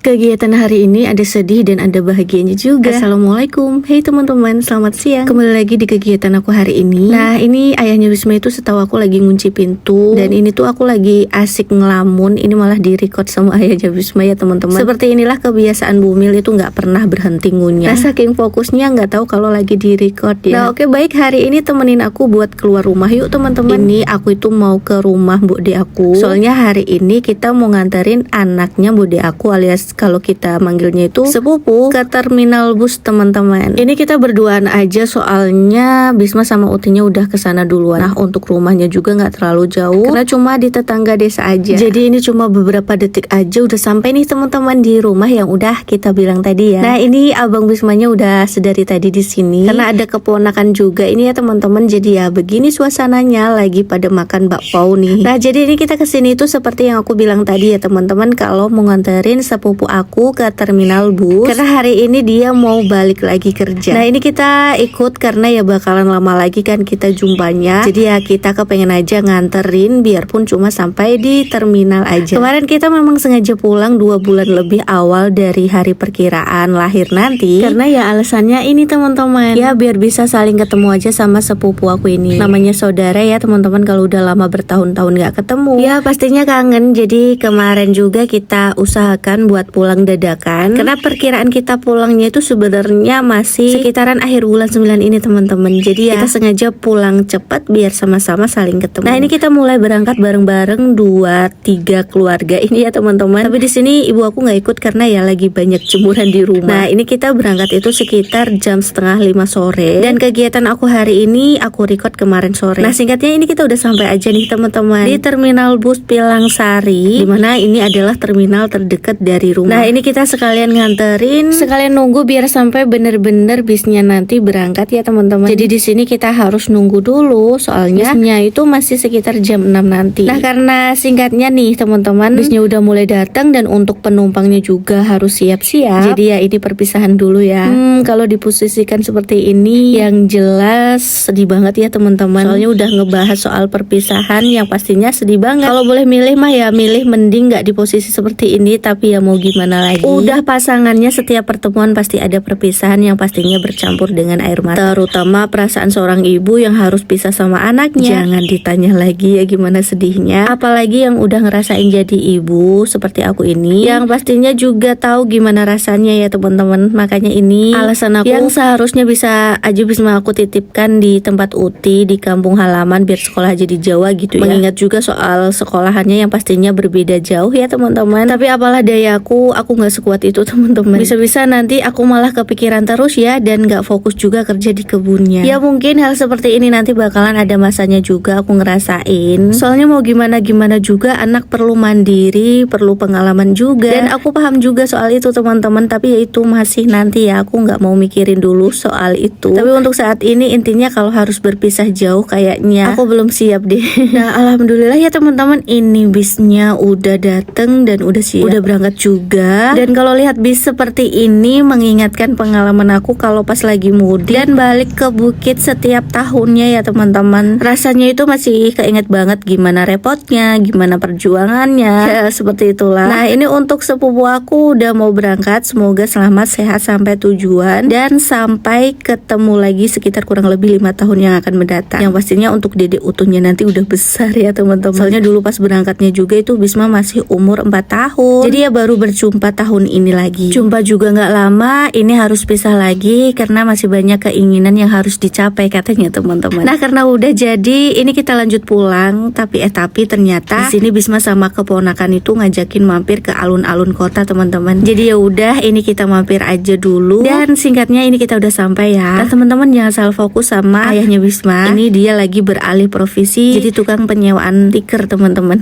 Kegiatan hari ini ada sedih dan ada bahagianya juga. Assalamualaikum, hey teman-teman, selamat siang. Kembali lagi di kegiatan aku hari ini. Nah, ini ayahnya Wisma itu setahu aku lagi ngunci pintu. Dan ini tuh aku lagi asik ngelamun. Ini malah di-record sama ayahnya Wisma ya teman-teman. Seperti inilah kebiasaan Bumil itu nggak pernah berhenti ngunyah. Nah, saking fokusnya nggak tahu kalau lagi di-record ya. Nah, oke, baik, hari ini temenin aku buat keluar rumah yuk teman-teman. Ini aku itu mau ke rumah Bude aku. Soalnya hari ini kita mau nganterin anaknya Bude aku, alias kalau kita manggilnya itu sepupu, ke terminal bus teman-teman. Ini kita berduaan aja soalnya Bisma sama Utinya udah kesana duluan. Nah, untuk rumahnya juga nggak terlalu jauh karena cuma di tetangga desa aja. Jadi ini cuma beberapa detik aja udah sampai nih teman-teman di rumah yang udah kita bilang tadi ya. Nah, ini abang Bismanya udah sedari tadi di sini karena ada keponakan juga ini ya teman-teman. Jadi ya begini suasananya lagi pada makan bakpao nih. Nah, jadi ini kita kesini tuh seperti yang aku bilang tadi ya teman-teman, kalau mau nganterin sepupu aku ke terminal bus karena hari ini dia mau balik lagi kerja. Nah, ini kita ikut karena ya bakalan lama lagi kan kita jumpanya. Jadi ya kita kepengen aja nganterin biarpun cuma sampai di terminal aja. Kemarin kita memang sengaja pulang 2 bulan lebih awal dari hari perkiraan lahir nanti karena ya alasannya ini teman-teman, ya biar bisa saling ketemu aja sama sepupu aku ini. Namanya saudara ya teman-teman, kalau udah lama bertahun-tahun gak ketemu ya pastinya kangen. Jadi kemarin juga kita usahakan buat pulang dadakan karena perkiraan kita pulangnya itu sebenarnya masih sekitaran akhir bulan 9 ini teman-teman. Jadi ya kita sengaja pulang cepat biar sama-sama saling ketemu. Nah, ini kita mulai berangkat bareng-bareng 2-3 keluarga ini ya teman-teman. Tapi di sini ibu aku nggak ikut karena ya lagi banyak jemuran di rumah. Nah, ini kita berangkat itu sekitar jam 4:30 sore dan kegiatan aku hari ini aku record kemarin sore. Nah, singkatnya ini kita udah sampai aja nih teman-teman di terminal bus Pilangsari, dimana ini adalah terminal terdekat dari rumah. Nah, ini kita sekalian nganterin, sekalian nunggu biar sampai bener-bener bisnya nanti berangkat ya teman-teman. Jadi di sini kita harus nunggu dulu soalnya bisnya itu masih sekitar jam 6 nanti. Nah, karena singkatnya nih teman-teman, bisnya udah mulai datang dan untuk penumpangnya juga harus siap-siap. Jadi ya ini perpisahan dulu ya. Kalau diposisikan seperti ini yang jelas sedih banget ya teman-teman. Soalnya udah ngebahas soal perpisahan yang pastinya sedih banget. Kalau boleh milih mah ya milih mending nggak di posisi seperti ini, tapi ya mau gimana lagi. Udah pasangannya setiap pertemuan pasti ada perpisahan yang pastinya bercampur dengan air mata. Terutama perasaan seorang ibu yang harus pisah sama anaknya. Jangan ditanya lagi ya gimana sedihnya. Apalagi yang udah ngerasain jadi ibu seperti aku ini, yang pastinya juga tahu gimana rasanya ya teman-teman. Makanya ini alasan aku yang seharusnya bisa aja Bisma aku titipkan di tempat Uti di kampung halaman biar sekolah aja di Jawa gitu ya. Mengingat juga soal sekolahannya yang pastinya berbeda jauh ya teman-teman. Tapi apalah dayaku, aku nggak sekuat itu teman-teman. Bisa-bisa nanti aku malah kepikiran terus ya dan nggak fokus juga kerja di kebunnya. Ya mungkin hal seperti ini nanti bakalan ada masanya juga aku ngerasain. Soalnya mau gimana juga anak perlu mandiri, perlu pengalaman juga. Dan aku paham juga soal itu teman-teman. Tapi ya itu masih nanti ya, aku nggak mau mikirin dulu soal itu. Tapi untuk saat ini intinya kalau harus berpisah jauh kayaknya aku belum siap deh. Nah, alhamdulillah ya teman-teman, ini bisnya udah dateng dan udah siap, udah berangkat juga. Dan kalau lihat bis seperti ini mengingatkan pengalaman aku kalau pas lagi mudik dan balik ke bukit setiap tahunnya ya teman-teman. Rasanya itu masih keinget banget gimana repotnya, gimana perjuangannya ya, seperti itulah. Nah, ini untuk sepupu aku udah mau berangkat, semoga selamat sehat sampai tujuan dan sampai ketemu lagi sekitar kurang lebih 5 tahun yang akan mendatang. Yang pastinya untuk dedek utuhnya nanti udah besar ya teman-teman. Soalnya dulu pas berangkatnya juga itu Bisma masih umur 4 tahun. Jadi ya baru berjumpa tahun ini lagi. Jumpa juga nggak lama, ini harus pisah lagi karena masih banyak keinginan yang harus dicapai katanya teman-teman. Nah, karena udah jadi ini kita lanjut pulang, tapi ternyata di sini Bisma sama keponakan itu ngajakin mampir ke alun-alun kota teman-teman. Jadi ya udah ini kita mampir aja dulu dan singkatnya ini kita udah sampai ya. Nah, teman-teman jangan salah fokus sama ayahnya Bisma. Ini dia lagi beralih profesi jadi tukang penyewaan tikar teman-teman.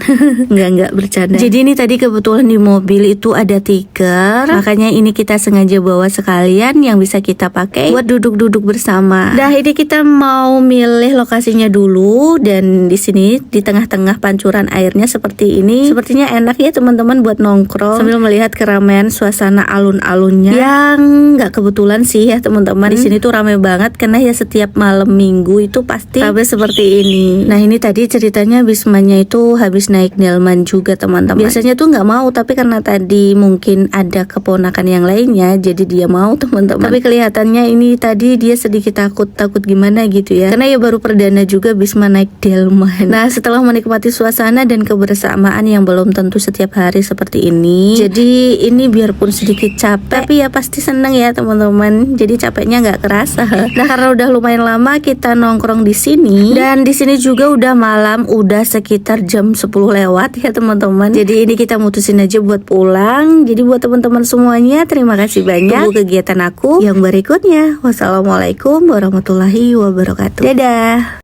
Enggak bercanda. Jadi ini tadi kebetulan di mobil itu ada tikar, makanya ini kita sengaja bawa sekalian yang bisa kita pakai buat duduk-duduk bersama. Dah, ini kita mau milih lokasinya dulu dan di sini di tengah-tengah pancuran airnya seperti ini. Sepertinya enak ya teman-teman buat nongkrong sambil melihat keramaian suasana alun-alunnya yang nggak kebetulan sih ya teman-teman. Di sini tuh ramai banget karena ya setiap malam minggu itu pasti ramai seperti ini. Nah, ini tadi ceritanya Bismanya itu habis naik delman juga teman-teman. Biasanya tuh nggak mau, tapi karena tadi kali mungkin ada keponakan yang lainnya, jadi dia mau teman-teman. Tapi kelihatannya ini tadi dia sedikit takut gimana gitu ya, karena ya baru perdana juga Bisma naik delman. Nah setelah menikmati suasana dan kebersamaan yang belum tentu setiap hari seperti ini, jadi ini biarpun sedikit capek, tapi ya pasti seneng ya teman-teman. Jadi capeknya nggak kerasa. Nah karena udah lumayan lama kita nongkrong di sini, dan di sini juga udah malam, udah sekitar jam 10 lewat ya teman-teman. Jadi ini kita mutusin aja buat pulang. Jadi buat teman-teman semuanya, terima kasih banyak. Tunggu kegiatan aku yang berikutnya. Wassalamualaikum warahmatullahi wabarakatuh. Dadah.